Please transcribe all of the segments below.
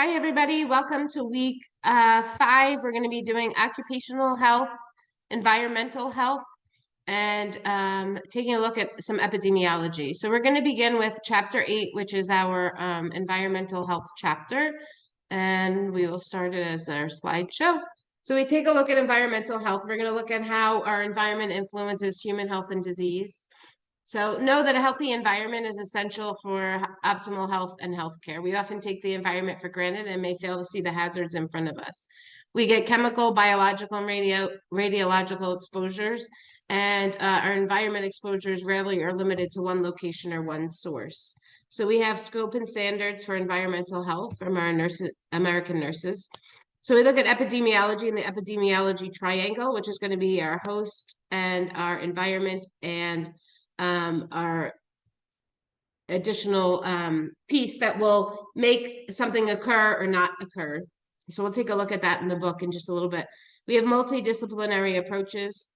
Hi, everybody. Welcome to week 5. We're going to be doing occupational health, environmental health, and taking a look at some epidemiology. So we're going to begin with chapter 8, which is our environmental health chapter. And we will start it as our slideshow. So we take a look at environmental health. We're going to look at how our environment influences human health and disease. So know that a healthy environment is essential for optimal health and healthcare. We often take the environment for granted and may fail to see the hazards in front of us. We get chemical, biological, and radiological exposures, and our environment exposures rarely are limited to one location or one source. So we have scope and standards for environmental health from our American nurses. So we look at epidemiology and the epidemiology triangle, which is going to be our host and our environment and our additional piece that will make something occur or not occur. So we'll take a look at that in the book in just a little bit. We have multidisciplinary approaches.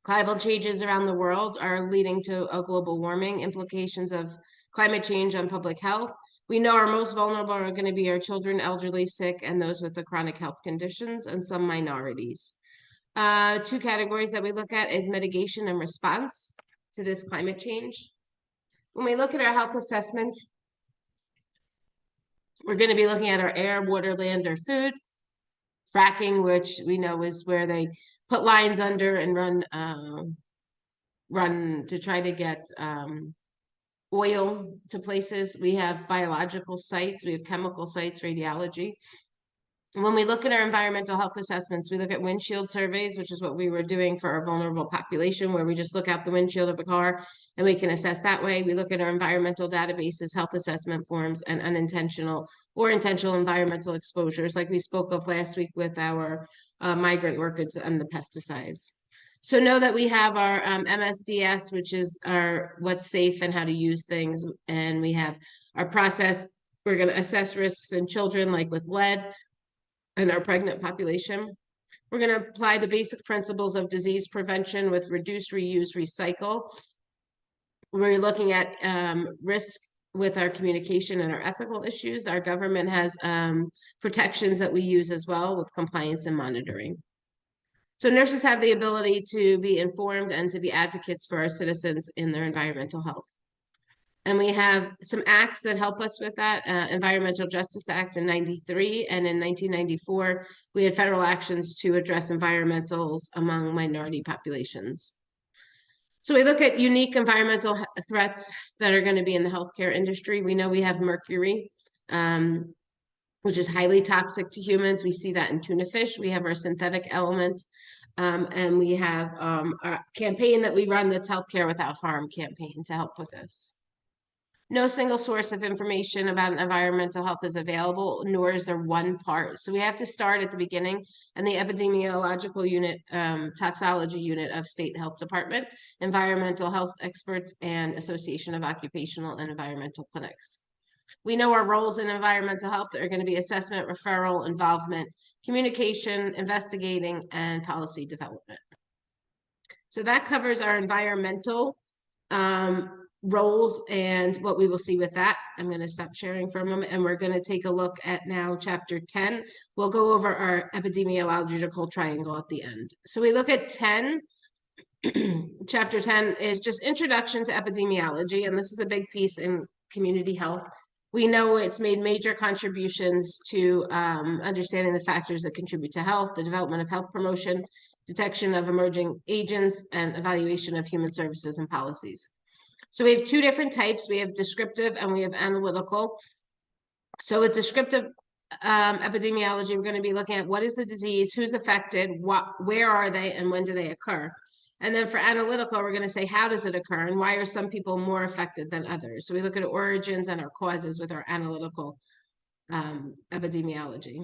Climate changes around the world are leading to a global warming, implications of climate change on public health. We know our most vulnerable are going to be our children, elderly, sick, and those with the chronic health conditions, and some minorities. Two categories that we look at is mitigation and response to this climate change. When we look at our health assessments, we're going to be looking at our air, water, land, or food. Fracking, which we know is where they put lines under and run to try to get oil to places. We have biological sites, we have chemical sites, radiology. When we look at our environmental health assessments, we look at windshield surveys, which is what we were doing for our vulnerable population, where we just look out the windshield of a car and we can assess that way. We look at our environmental databases, health assessment forms, and unintentional or intentional environmental exposures, like we spoke of last week with our migrant workers and the pesticides. So know that we have our MSDS, which is our what's safe and how to use things. And we have our process. We're going to assess risks in children, like with lead, in our pregnant population. We're going to apply the basic principles of disease prevention with reduce, reuse, recycle. We're looking at risk with our communication and our ethical issues. Our government has protections that we use as well with compliance and monitoring. So nurses have the ability to be informed and to be advocates for our citizens in their environmental health. And we have some acts that help us with that. Environmental Justice Act in '93, and in 1994, we had federal actions to address environmentals among minority populations. So we look at unique environmental threats that are going to be in the healthcare industry. We know we have mercury, which is highly toxic to humans. We see that in tuna fish. We have our synthetic elements, and we have our campaign that we run that's Healthcare Without Harm campaign to help with this. No single source of information about environmental health is available, nor is there one part. So we have to start at the beginning, and the epidemiological unit, toxicology unit of State Health Department, environmental health experts, and Association of Occupational and Environmental Clinics. We know our roles in environmental health are going to be assessment, referral, involvement, communication, investigating, and policy development. So that covers our environmental roles and what we will see with that. I'm going to stop sharing for a moment, and we're going to take a look at now chapter 10. We'll go over our epidemiological triangle at the end. So we look at 10. Chapter 10 is just introduction to epidemiology, and this is a big piece in community health. We know it's made major contributions to understanding the factors that contribute to health, the development of health promotion, detection of emerging agents, and evaluation of human services and policies. So we have two different types. We have descriptive and we have analytical. So with descriptive epidemiology, we're going to be looking at what is the disease, who's affected, where are they, and when do they occur. And then for analytical, we're going to say, how does it occur and why are some people more affected than others? So we look at origins and our causes with our analytical epidemiology.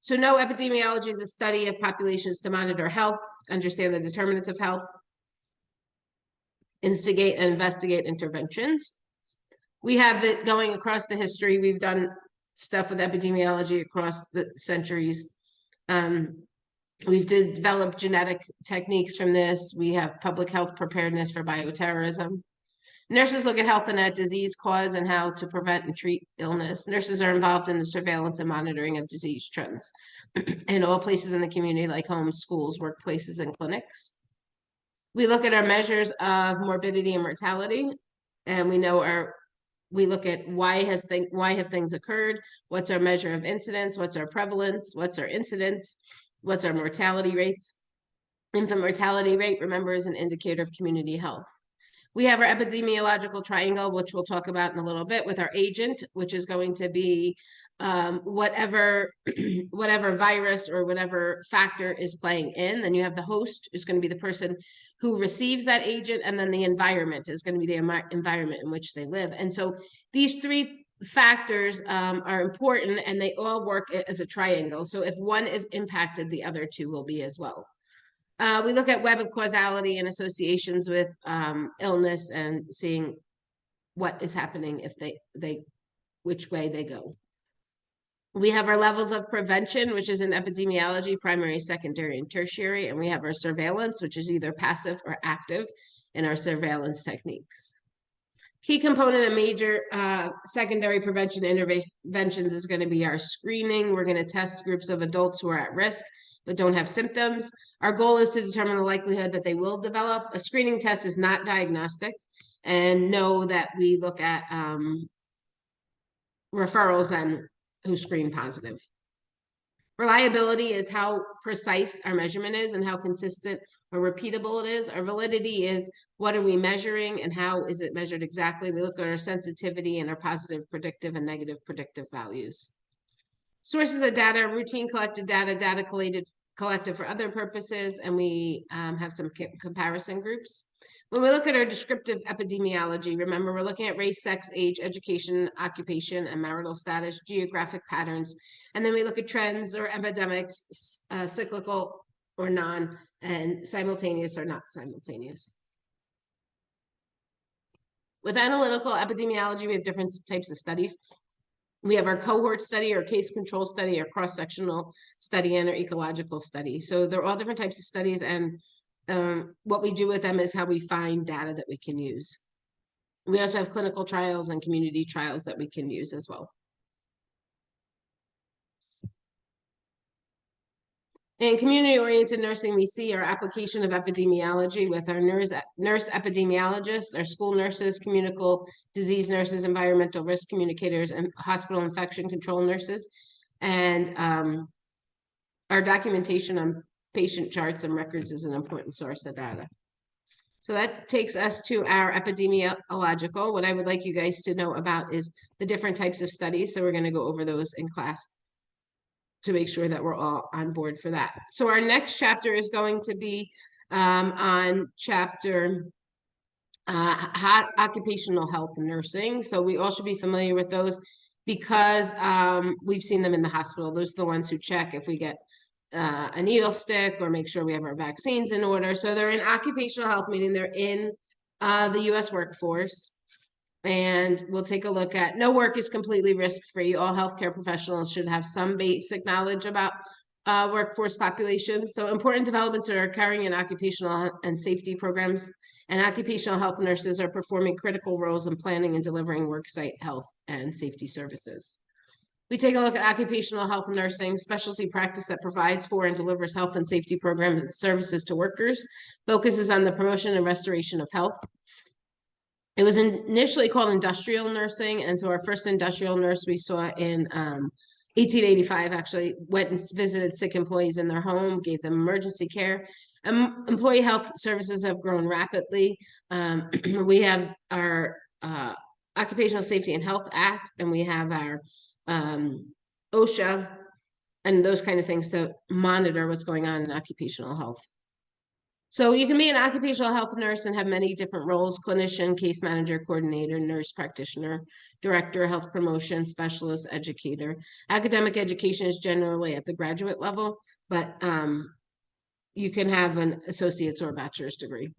So no, epidemiology is a study of populations to monitor health, understand the determinants of health, instigate and investigate interventions. We have it going across the history. We've done stuff with epidemiology across the centuries. We've developed genetic techniques from this. We have public health preparedness for bioterrorism. Nurses look at health and at disease cause and how to prevent and treat illness. Nurses are involved in the surveillance and monitoring of disease trends in all places in the community, like homes, schools, workplaces, and clinics. We look at our measures of morbidity and mortality, and we look at why have things occurred, what's our measure of incidence, what's our prevalence, what's our incidence, what's our mortality rates. Infant mortality rate, remember, is an indicator of community health. We have our epidemiological triangle, which we'll talk about in a little bit, with our agent, which is going to be whatever virus or whatever factor is playing in. Then you have the host, who's going to be the person who receives that agent, and then the environment is going to be the environment in which they live. And so these three factors are important, and they all work as a triangle. So if one is impacted, the other two will be as well. We look at web of causality and associations with illness and seeing what is happening if which way they go. We have our levels of prevention, which is in epidemiology, primary, secondary, and tertiary. And we have our surveillance, which is either passive or active in our surveillance techniques. Key component of major secondary prevention interventions is going to be our screening. We're going to test groups of adults who are at risk but don't have symptoms. Our goal is to determine the likelihood that they will develop. A screening test is not diagnostic, and know that we look at referrals and who screen positive. Reliability is how precise our measurement is and how consistent or repeatable it is. Our validity is what are we measuring and how is it measured exactly. We look at our sensitivity and our positive predictive and negative predictive values. Sources of data, routine collected data, data collected for other purposes, and we have some comparison groups. When we look at our descriptive epidemiology, remember we're looking at race, sex, age, education, occupation, and marital status, geographic patterns, and then we look at trends or epidemics, cyclical or non, and simultaneous or not simultaneous. With analytical epidemiology, we have different types of studies. We have our cohort study, or case control study, or cross-sectional study, and our ecological study. So they're all different types of studies, and what we do with them is how we find data that we can use. We also have clinical trials and community trials that we can use as well. In community-oriented nursing, we see our application of epidemiology with our nurse epidemiologists, our school nurses, communicable disease nurses, environmental risk communicators, and hospital infection control nurses. And our documentation on patient charts and records is an important source of data. So that takes us to our epidemiological. What I would like you guys to know about is the different types of studies. So we're going to go over those in class to make sure that we're all on board for that. So our next chapter is going to be on chapter occupational health and nursing. So we all should be familiar with those because we've seen them in the hospital. Those are the ones who check if we get a needle stick or make sure we have our vaccines in order. So they're in occupational health, meaning they're in the U.S. workforce. And we'll take a look at no work is completely risk-free. All healthcare professionals should have some basic knowledge about workforce population. So important developments are occurring in occupational and safety programs, and occupational health nurses are performing critical roles in planning and delivering worksite health and safety services. We take a look at occupational health nursing, specialty practice that provides for and delivers health and safety programs and services to workers, focuses on the promotion and restoration of health. It was initially called industrial nursing, and so our first industrial nurse we saw in 1885 actually went and visited sick employees in their home, gave them emergency care. Employee health services have grown rapidly. We have our Occupational Safety and Health Act, and we have our OSHA and those kind of things to monitor what's going on in occupational health. So you can be an occupational health nurse and have many different roles: clinician, case manager, coordinator, nurse practitioner, director, health promotion, specialist, educator. Academic education is generally at the graduate level, but you can have an associate's or a bachelor's degree.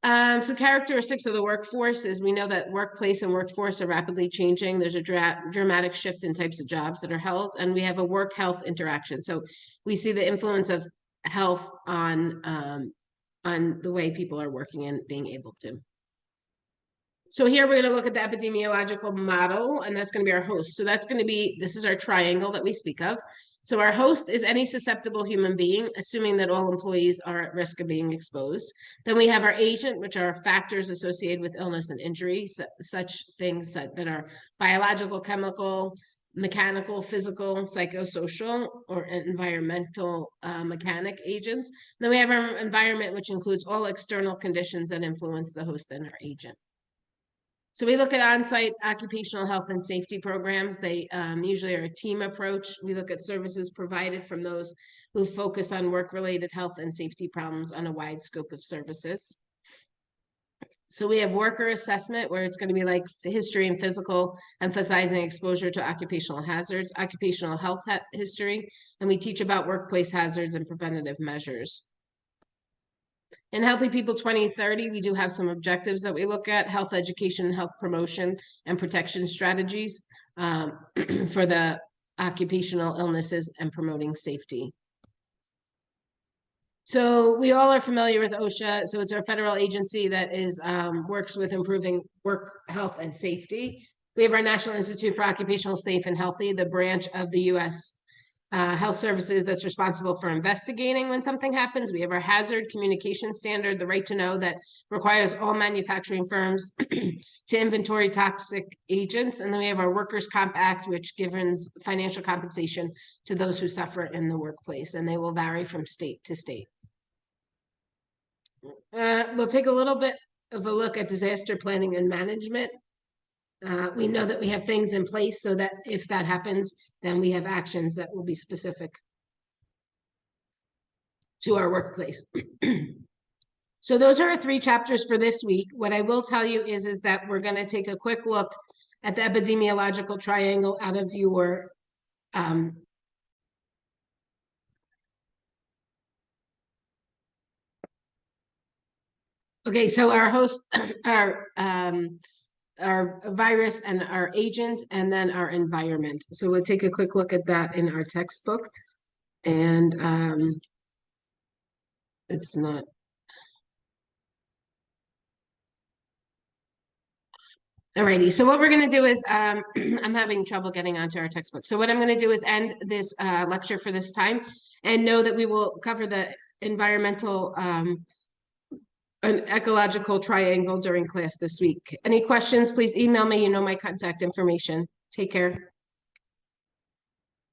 Some characteristics of the workforce is we know that workplace and workforce are rapidly changing. There's a dramatic shift in types of jobs that are held, and we have a work-health interaction. So we see the influence of health on the way people are working and being able to. So here we're going to look at the epidemiological model, and that's going to be our host. So that's going to be, this is our triangle that we speak of. So our host is any susceptible human being, assuming that all employees are at risk of being exposed. Then we have our agent, which are factors associated with illness and injury, such things that are biological, chemical, mechanical, physical, psychosocial, or environmental mechanic agents. Then we have our environment, which includes all external conditions that influence the host and our agent. So we look at on-site occupational health and safety programs. They usually are a team approach. We look at services provided from those who focus on work-related health and safety problems on a wide scope of services. So we have worker assessment, where it's going to be like the history and physical, emphasizing exposure to occupational hazards, occupational health history, and we teach about workplace hazards and preventative measures. In Healthy People 2030, we do have some objectives that we look at: health education, health promotion, and protection strategies for the occupational illnesses and promoting safety. So we all are familiar with OSHA. So it's our federal agency that is works with improving work health and safety. We have our National Institute for Occupational Safe and Healthy, the branch of the U.S. Health Services that's responsible for investigating when something happens. We have our hazard communication standard, the right to know, that requires all manufacturing firms to inventory toxic agents. And then we have our Workers' Comp Act, which gives financial compensation to those who suffer in the workplace, and they will vary from state to state. We'll take a little bit of a look at disaster planning and management. We know that we have things in place so that if that happens, then we have actions that will be specific to our workplace. So those are our 3 chapters for this week. What I will tell you is that we're going to take a quick look at the epidemiological triangle out of your okay, so our host, our virus and our agent, and then our environment. So we'll take a quick look at that in our textbook. And it's not. Alrighty, so what we're going to do is, I'm having trouble getting onto our textbook. So what I'm going to do is end this lecture for this time, and know that we will cover the environmental an ecological triangle during class this week. Any questions, please email me. You know my contact information. Take care.